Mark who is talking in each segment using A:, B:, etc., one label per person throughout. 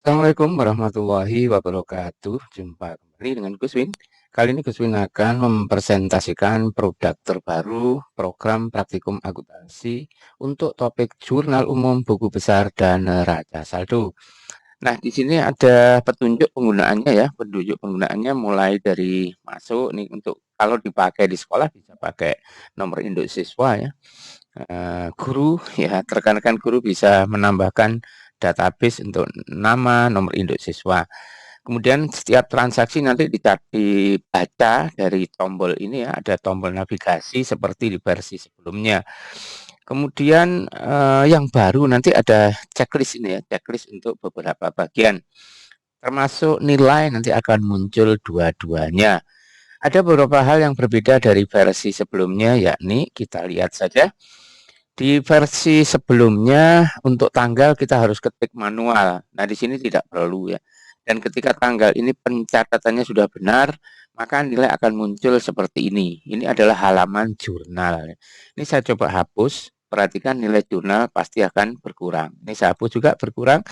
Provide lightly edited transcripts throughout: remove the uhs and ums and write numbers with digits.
A: Assalamualaikum warahmatullahi wabarakatuh. Jumpa kembali dengan Guswin. Kali ini Guswin akan mempresentasikan produk terbaru program praktikum akuntansi untuk topik jurnal umum, buku besar, dan neraca saldo. Nah, di sini ada petunjuk penggunaannya ya. Petunjuk penggunaannya mulai dari masuk nih untuk kalau dipakai di sekolah bisa pakai nomor induk siswa ya. Guru ya, rekan-rekan guru bisa menambahkan database untuk nama, nomor induk siswa. Kemudian setiap transaksi nanti dibaca dari tombol ini ya, ada tombol navigasi seperti di versi sebelumnya. Kemudian yang baru nanti ada checklist ini ya, checklist untuk beberapa bagian. Termasuk nilai nanti akan muncul dua-duanya. Ada beberapa hal yang berbeda dari versi sebelumnya, yakni kita lihat saja. Di versi sebelumnya untuk tanggal kita harus ketik manual. Nah, di sini tidak perlu ya. Dan ketika tanggal ini pencatatannya sudah benar, maka nilai akan muncul seperti ini. Ini adalah halaman jurnal. Ini saya coba hapus. Perhatikan nilai jurnal pasti akan berkurang. Ini saya hapus juga berkurang.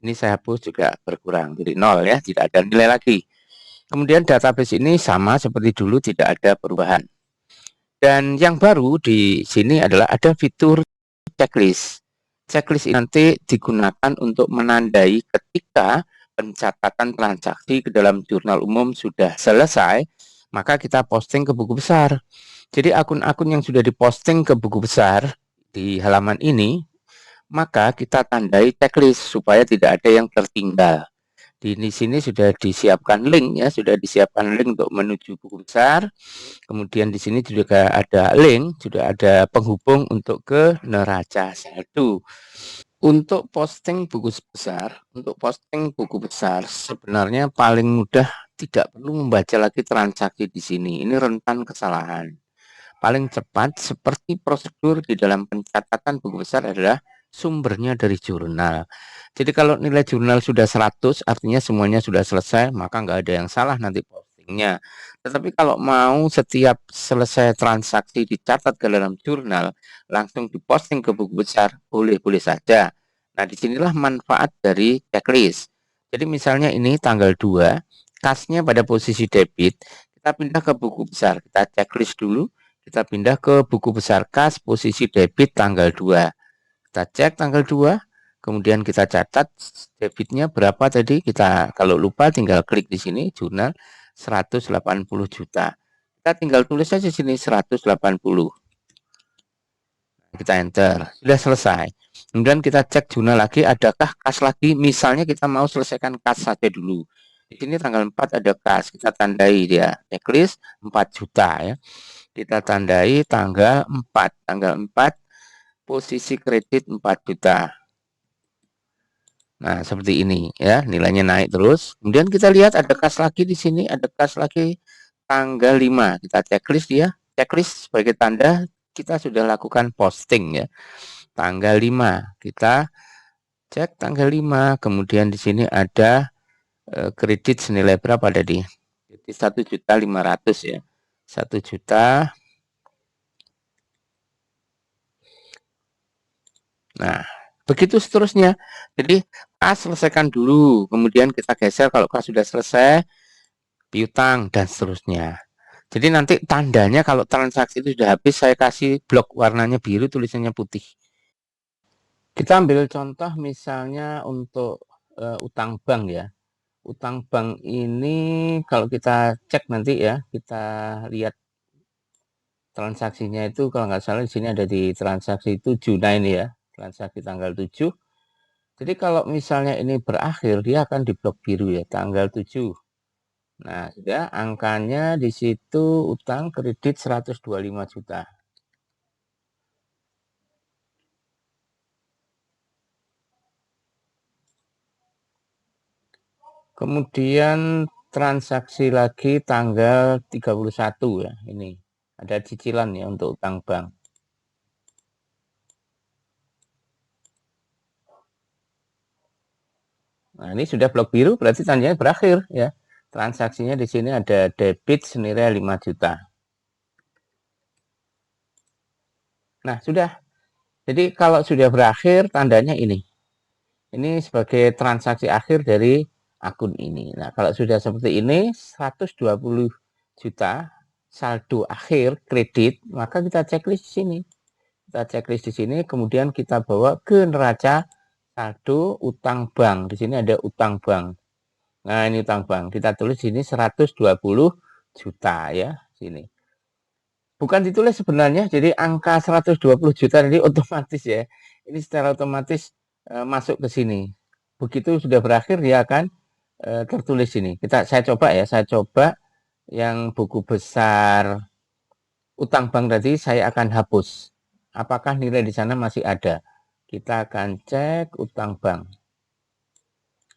A: Ini saya hapus juga berkurang. Jadi nol ya, tidak ada nilai lagi. Kemudian database ini sama seperti dulu, tidak ada perubahan. Dan yang baru di sini adalah ada fitur checklist. Checklist ini nanti digunakan untuk menandai ketika pencatatan transaksi ke dalam jurnal umum sudah selesai, maka kita posting ke buku besar. Jadi akun-akun yang sudah diposting ke buku besar di halaman ini, maka kita tandai checklist supaya tidak ada yang tertinggal. Di sini sudah disiapkan link ya, sudah disiapkan link untuk menuju buku besar. Kemudian di sini juga ada link, sudah ada penghubung untuk ke neraca saldo. Untuk posting buku besar sebenarnya paling mudah, tidak perlu membaca lagi transaksi di sini. Ini rentan kesalahan. Paling cepat seperti prosedur di dalam pencatatan buku besar adalah sumbernya dari jurnal. Jadi kalau nilai jurnal sudah 100, artinya semuanya sudah selesai, maka nggak ada yang salah nanti postingnya. Tetapi kalau mau setiap selesai transaksi dicatat ke dalam jurnal, langsung diposting ke buku besar, boleh-boleh saja. Nah, disinilah manfaat dari checklist. Jadi misalnya ini tanggal 2, kasnya pada posisi debit, kita pindah ke buku besar, kita checklist dulu, kita pindah ke buku besar kas posisi debit tanggal 2. Kita cek tanggal 2, kemudian kita catat debitnya berapa tadi. Kita kalau lupa tinggal klik di sini jurnal 180 juta. Kita tinggal tulis saja sini 180. Kita enter. Sudah selesai. Kemudian kita cek jurnal lagi, adakah kas lagi? Misalnya kita mau selesaikan kas saja dulu. Di sini tanggal 4 ada kas, kita tandai dia. Checklist 4 juta ya. Kita tandai tanggal 4 posisi kredit 4 juta. Nah, seperti ini ya, nilainya naik terus. Kemudian kita lihat ada kas lagi di sini, ada kas lagi tanggal 5. Kita checklist ya. Checklist sebagai tanda kita sudah lakukan posting ya. Tanggal 5. Kita cek tanggal 5. Kemudian di sini ada kredit senilai berapa tadi? Jadi 1.500.000 ya. 1 juta. Nah, begitu seterusnya. Jadi kas selesaikan dulu, kemudian kita geser kalau kas sudah selesai, piutang dan seterusnya. Jadi nanti tandanya kalau transaksi itu sudah habis, saya kasih blok warnanya biru, tulisannya putih. Kita ambil contoh misalnya untuk utang bank ya. Utang bank ini kalau kita cek nanti ya, kita lihat transaksinya itu kalau nggak salah di sini ada di transaksi 7. Nah ini ya, transaksi tanggal 7. Jadi kalau misalnya ini berakhir, dia akan di blok biru ya, tanggal 7. Nah, sudah angkanya di situ utang kredit 125 juta. Kemudian transaksi lagi tanggal 31 ya, ini. Ada cicilan ya untuk utang bank. Nah, ini sudah blok biru berarti tandanya berakhir ya. Transaksinya di sini ada debit senilai 5 juta. Nah, sudah. Jadi kalau sudah berakhir tandanya ini. Ini sebagai transaksi akhir dari akun ini. Nah, kalau sudah seperti ini 120 juta saldo akhir kredit, maka kita checklist di sini. Kita checklist di sini, kemudian kita bawa ke neraca saldo utang bank. Di sini ada utang bank. Nah, ini utang bank. Kita tulis di sini 120 juta ya, sini. Bukan ditulis sebenarnya, jadi angka 120 juta ini otomatis ya. Ini secara otomatis masuk ke sini. Begitu sudah berakhir dia akan tertulis sini. Saya coba ya, saya coba yang buku besar utang bank tadi saya akan hapus. Apakah nilai di sana masih ada? Kita akan cek utang bank.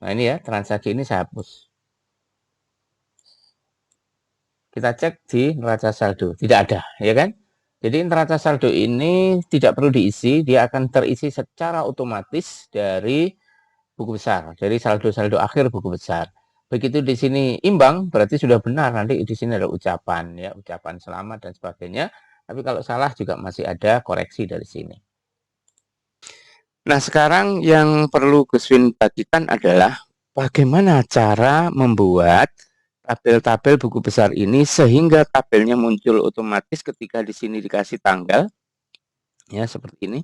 A: Nah, ini ya, transaksi ini saya hapus. Kita cek di neraca saldo, tidak ada, ya kan? Jadi neraca saldo ini tidak perlu diisi, dia akan terisi secara otomatis dari buku besar, dari saldo-saldo akhir buku besar. Begitu di sini imbang, berarti sudah benar. Nanti di sini ada ucapan, ya, ucapan selamat dan sebagainya. Tapi kalau salah juga masih ada koreksi dari sini. Nah, sekarang yang perlu Gus Win bagikan adalah bagaimana cara membuat tabel-tabel buku besar ini sehingga tabelnya muncul otomatis ketika di sini dikasih tanggal, ya seperti ini.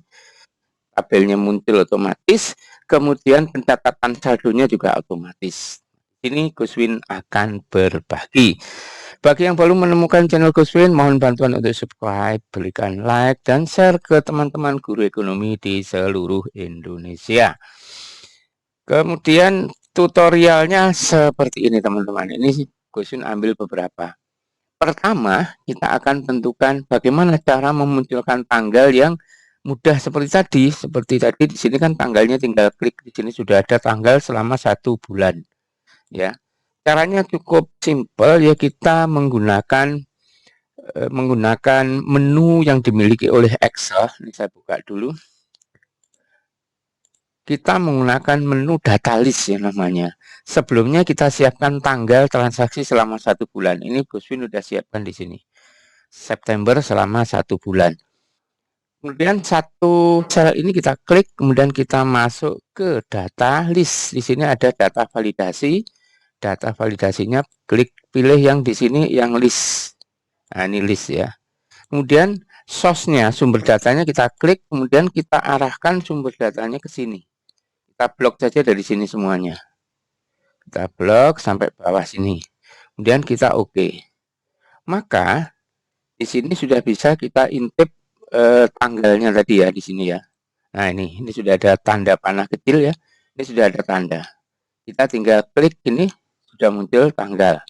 A: Tabelnya muncul otomatis, kemudian pencatatan saldonya juga otomatis. Ini Gus Win akan berbagi. Bagi yang belum menemukan channel Gus Win, mohon bantuan untuk subscribe, berikan like, dan share ke teman-teman guru ekonomi di seluruh Indonesia. Kemudian tutorialnya seperti ini teman-teman. Ini Gus Win ambil beberapa. Pertama, kita akan tentukan bagaimana cara memunculkan tanggal yang mudah seperti tadi. Seperti tadi di sini kan tanggalnya tinggal klik di sini sudah ada tanggal selama 1 bulan. Ya, caranya cukup simpel ya, kita menggunakan menu yang dimiliki oleh Excel. Ini saya buka dulu. Kita menggunakan menu data list ya namanya. Sebelumnya kita siapkan tanggal transaksi selama 1 bulan. Ini Gus Win sudah siapkan di sini. September selama 1 bulan. Kemudian satu sel ini kita klik, kemudian kita masuk ke data list. Di sini ada data validasi. Data validasinya klik pilih yang di sini yang list. Nah, ini list ya. Kemudian source-nya, sumber datanya kita klik, kemudian kita arahkan sumber datanya ke sini. Kita blok saja dari sini semuanya. Kita blok sampai bawah sini. Kemudian kita oke. Maka di sini sudah bisa kita intip tanggalnya tadi ya di sini ya. Nah, ini sudah ada tanda panah kecil ya. Ini sudah ada tanda. Kita tinggal klik ini sudah muncul tanggal.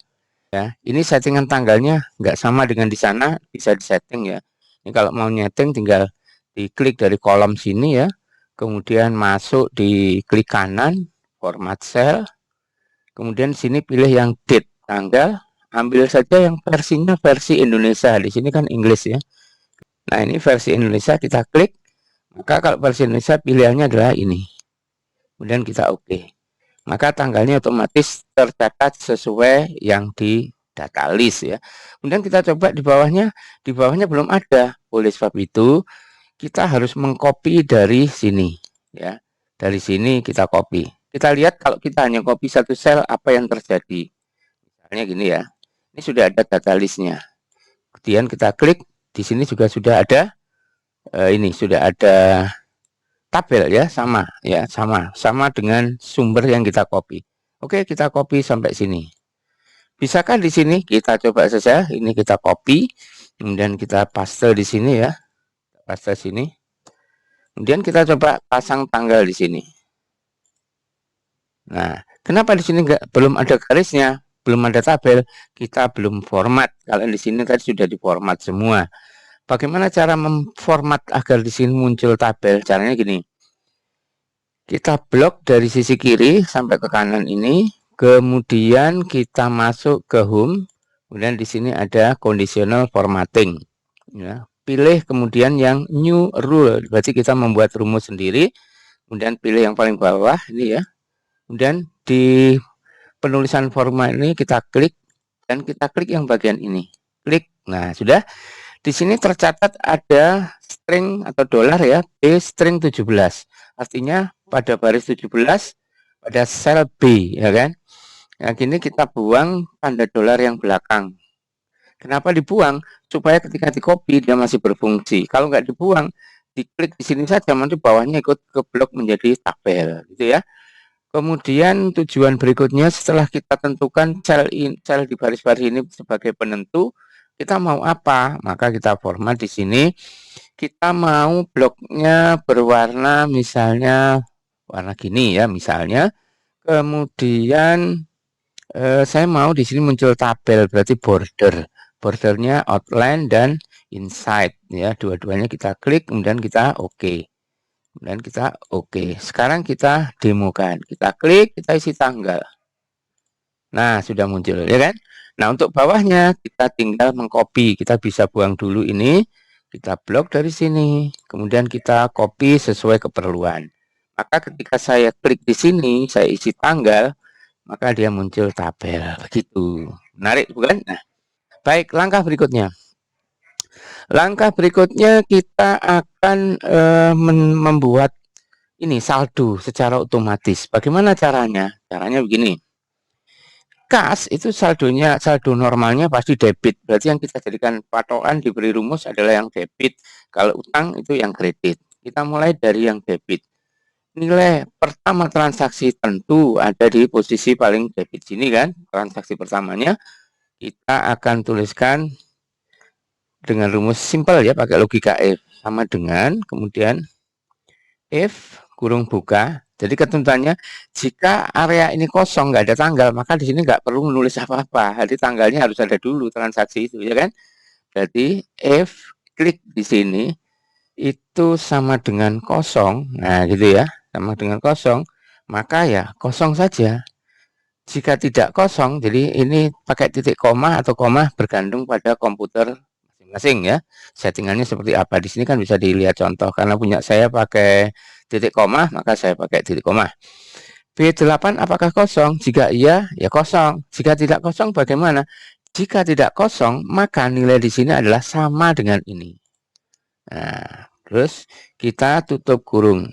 A: Ya, ini settingan tanggalnya nggak sama dengan di sana, bisa disetting ya. Ini kalau mau nyeting tinggal diklik dari kolom sini ya. Kemudian masuk di klik kanan, format cell. Kemudian sini pilih yang date, tanggal. Ambil saja yang versinya versi Indonesia. Di sini kan Inggris ya. Nah, ini versi Indonesia kita klik. Maka kalau versi Indonesia pilihannya adalah ini. Kemudian kita oke. Maka tanggalnya otomatis tercatat sesuai yang di data list ya. Kemudian kita coba di bawahnya belum ada. Oleh sebab itu kita harus mengcopy dari sini ya. Dari sini kita copy. Kita lihat kalau kita hanya copy satu sel apa yang terjadi. Misalnya gini ya. Ini sudah ada data listnya. Kemudian kita klik, di sini juga sudah ada ini sudah ada tabel ya, sama dengan sumber yang kita copy. Oke, kita copy sampai sini. Bisakah di sini? Kita coba saja. Ini kita copy, kemudian kita paste di sini ya. Paste sini. Kemudian kita coba pasang tanggal di sini. Nah, kenapa di sini belum ada garisnya, belum ada tabel? Kita belum format. Kalau di sini tadi sudah diformat semua. Bagaimana cara memformat agar di sini muncul tabel? Caranya gini. Kita blok dari sisi kiri sampai ke kanan ini, kemudian kita masuk ke home, kemudian di sini ada conditional formatting. Ya, pilih kemudian yang new rule, berarti kita membuat rumus sendiri. Kemudian pilih yang paling bawah ini ya. Kemudian di penulisan format ini kita klik dan kita klik yang bagian ini. Klik. Nah, sudah. Di sini tercatat ada string atau dolar ya, B string 17. Artinya pada baris 17 pada sel B, ya kan? Nah, gini kita buang tanda dolar yang belakang. Kenapa dibuang? Supaya ketika di copy dia masih berfungsi. Kalau nggak dibuang, diklik di sini saja, nanti bawahnya ikut ke blok menjadi tabel, gitu ya. Kemudian tujuan berikutnya setelah kita tentukan sel di baris-baris ini sebagai penentu, kita mau apa? Maka kita format di sini. Kita mau bloknya berwarna misalnya warna gini ya, misalnya. Kemudian saya mau di sini muncul tabel, berarti bordernya outline dan inside ya, dua-duanya kita klik, kemudian kita oke. Kemudian kita oke. Sekarang kita demokan. Kita klik, kita isi tanggal. Nah, sudah muncul ya kan? Nah, untuk bawahnya kita tinggal mengcopy. Kita bisa buang dulu ini, kita blok dari sini. Kemudian kita copy sesuai keperluan. Maka ketika saya klik di sini, saya isi tanggal, maka dia muncul tabel. Begitu. Menarik bukan? Nah, baik, langkah berikutnya. Langkah berikutnya kita akan membuat ini saldo secara otomatis. Bagaimana caranya? Caranya begini. Kas itu saldo normalnya pasti debit. Berarti yang kita jadikan patokan diberi rumus adalah yang debit. Kalau utang itu yang kredit. Kita mulai dari yang debit. Nilai pertama transaksi tentu ada di posisi paling debit sini kan. Transaksi pertamanya kita akan tuliskan dengan rumus simple ya, pakai logika if. Sama dengan kemudian if kurung buka. Jadi ketentuannya jika area ini kosong nggak ada tanggal, maka di sini nggak perlu menulis apa-apa. Jadi tanggalnya harus ada dulu transaksi itu ya kan. Jadi if klik di sini itu sama dengan kosong. Nah gitu ya, sama dengan kosong. Maka ya kosong saja. Jika tidak kosong, jadi ini pakai titik koma atau koma bergantung pada komputer masing-masing ya. Settingannya seperti apa. Di sini kan bisa dilihat contoh. Karena punya saya pakai titik koma, maka saya pakai titik koma. B8 apakah kosong? Jika iya, ya kosong. Jika tidak kosong, bagaimana? Jika tidak kosong, maka nilai di sini adalah sama dengan ini. Nah, terus kita tutup kurung.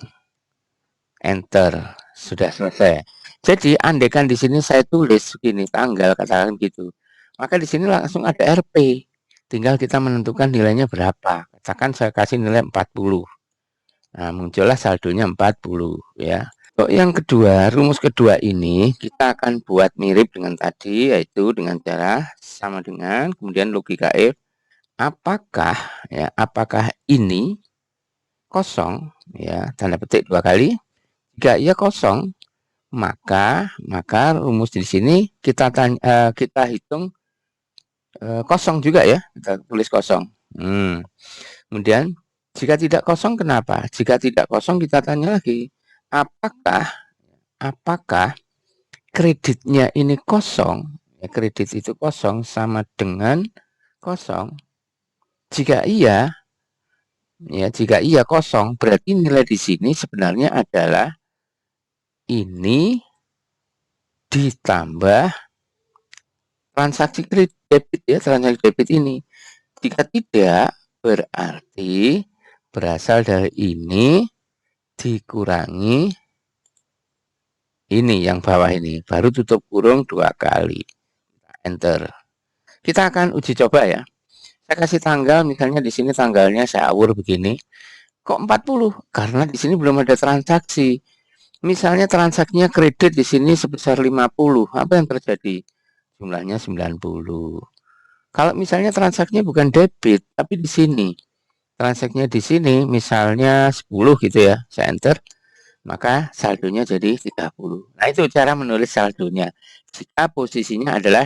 A: Enter. Sudah selesai. Jadi andaikan di sini saya tulis begini tanggal katakan gitu, maka di sini langsung ada RP. Tinggal kita menentukan nilainya berapa. Katakan saya kasih nilai 40. Nah, muncullah saldonya 40 ya. Yang kedua, rumus kedua ini kita akan buat mirip dengan tadi, yaitu dengan cara sama dengan kemudian logika if apakah ini kosong ya, tanda petik 2 kali. Jika iya kosong, maka rumus di sini kita hitung kosong juga ya, kita tulis kosong. Kemudian jika tidak kosong kenapa? Jika tidak kosong kita tanya lagi, apakah kreditnya ini kosong? Ya, kredit itu kosong sama dengan kosong. Jika iya kosong, berarti nilai di sini sebenarnya adalah ini ditambah transaksi debit ya, transaksi debit ini. Jika tidak, berarti berasal dari ini dikurangi ini yang bawah ini. Baru tutup kurung 2 kali. Enter. Kita akan uji coba ya. Saya kasih tanggal, misalnya di sini tanggalnya saya awur begini. Kok 40? Karena di sini belum ada transaksi. Misalnya transaksinya kredit di sini sebesar 50. Apa yang terjadi? Jumlahnya 90. Kalau misalnya transaksinya bukan debit, tapi di sini. Transaksinya di sini misalnya 10 gitu ya. Saya enter. Maka saldonya jadi 30. Nah, itu cara menulis saldonya. Jika posisinya adalah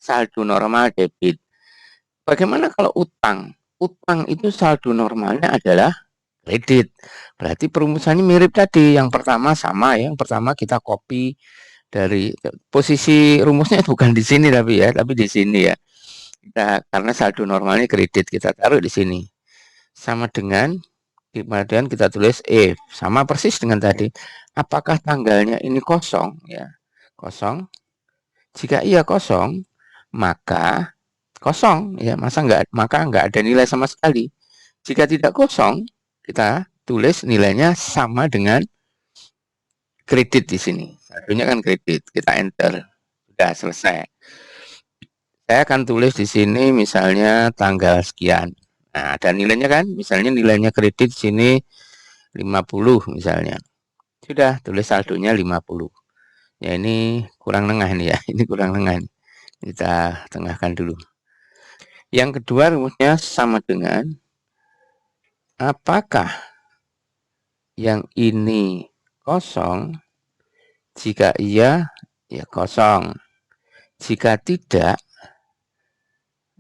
A: saldo normal debit. Bagaimana kalau utang? Utang itu saldo normalnya adalah kredit. Berarti perumusannya mirip tadi. Yang pertama sama ya. Yang pertama kita copy dari posisi rumusnya bukan di sini tapi di sini ya. Karena saldo normalnya kredit, kita taruh di sini. Sama dengan kemudian kita tulis if, sama persis dengan tadi. Apakah tanggalnya ini kosong ya? Kosong. Jika iya kosong, maka kosong ya, maka nggak ada nilai sama sekali. Jika tidak kosong, kita tulis nilainya sama dengan kredit di sini. Saldonya kan kredit. Kita enter. Sudah selesai. Saya akan tulis di sini misalnya tanggal sekian. Nah, ada nilainya kan? Misalnya nilainya kredit di sini 50 misalnya. Sudah, tulis saldonya 50. Ya ini kurang lengah nih ya. Ini kurang lengah nih. Kita tengahkan dulu. Yang kedua rumusnya sama dengan apakah yang ini kosong? Jika iya, ya kosong. Jika tidak,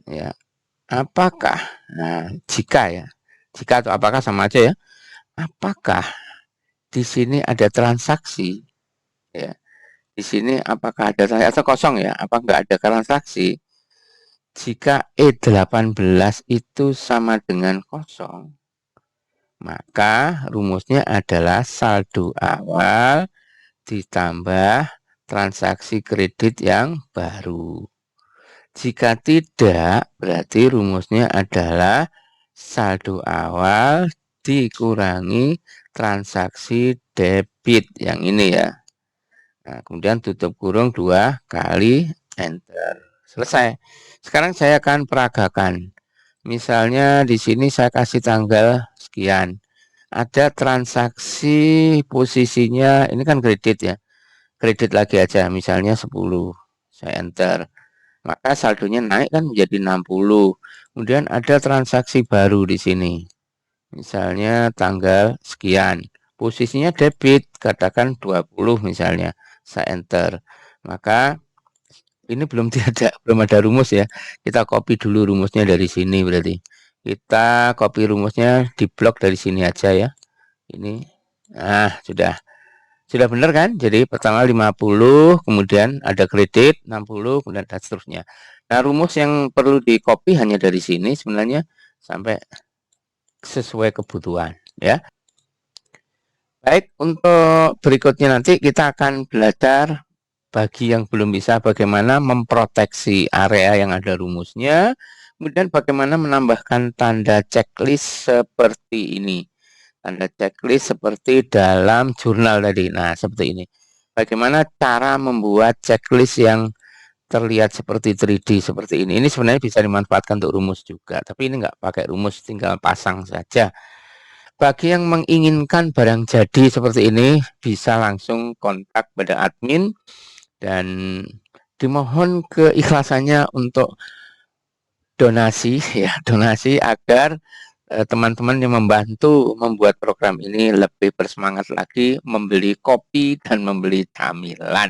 A: ya apakah? Nah, jika ya. Jika atau apakah sama aja ya. Apakah di sini ada transaksi? Ya. Di sini apakah ada transaksi atau kosong ya? Apa enggak ada transaksi? Jika E18 itu sama dengan kosong, maka rumusnya adalah saldo awal ditambah transaksi kredit yang baru. Jika tidak, berarti rumusnya adalah saldo awal dikurangi transaksi debit yang ini ya. Nah, kemudian tutup kurung 2 kali enter. Selesai. Sekarang saya akan peragakan. Misalnya di sini saya kasih tanggal sekian. Ada transaksi posisinya, ini kan kredit ya. Kredit lagi aja, misalnya 10. Saya enter. Maka saldonya naik kan menjadi 60. Kemudian ada transaksi baru di sini. Misalnya tanggal sekian. Posisinya debit, katakan 20 misalnya. Saya enter. Maka ini belum ada rumus ya. Kita copy dulu rumusnya dari sini berarti. Kita copy rumusnya di blok dari sini aja ya. Ini. Nah, sudah benar kan? Jadi pertama 50, kemudian ada kredit 60, kemudian dan seterusnya. Nah, rumus yang perlu di copy hanya dari sini sebenarnya sampai sesuai kebutuhan ya. Baik, untuk berikutnya nanti kita akan belajar bagi yang belum bisa bagaimana memproteksi area yang ada rumusnya, kemudian bagaimana menambahkan tanda checklist seperti ini. Tanda checklist seperti dalam jurnal tadi. Nah, seperti ini. Bagaimana cara membuat checklist yang terlihat seperti 3D seperti ini. Ini sebenarnya bisa dimanfaatkan untuk rumus juga, tapi ini nggak pakai rumus, tinggal pasang saja. Bagi yang menginginkan barang jadi seperti ini, bisa langsung kontak pada admin dan dimohon keikhlasannya untuk donasi ya, donasi agar teman-teman yang membantu membuat program ini lebih bersemangat lagi membeli kopi dan membeli camilan.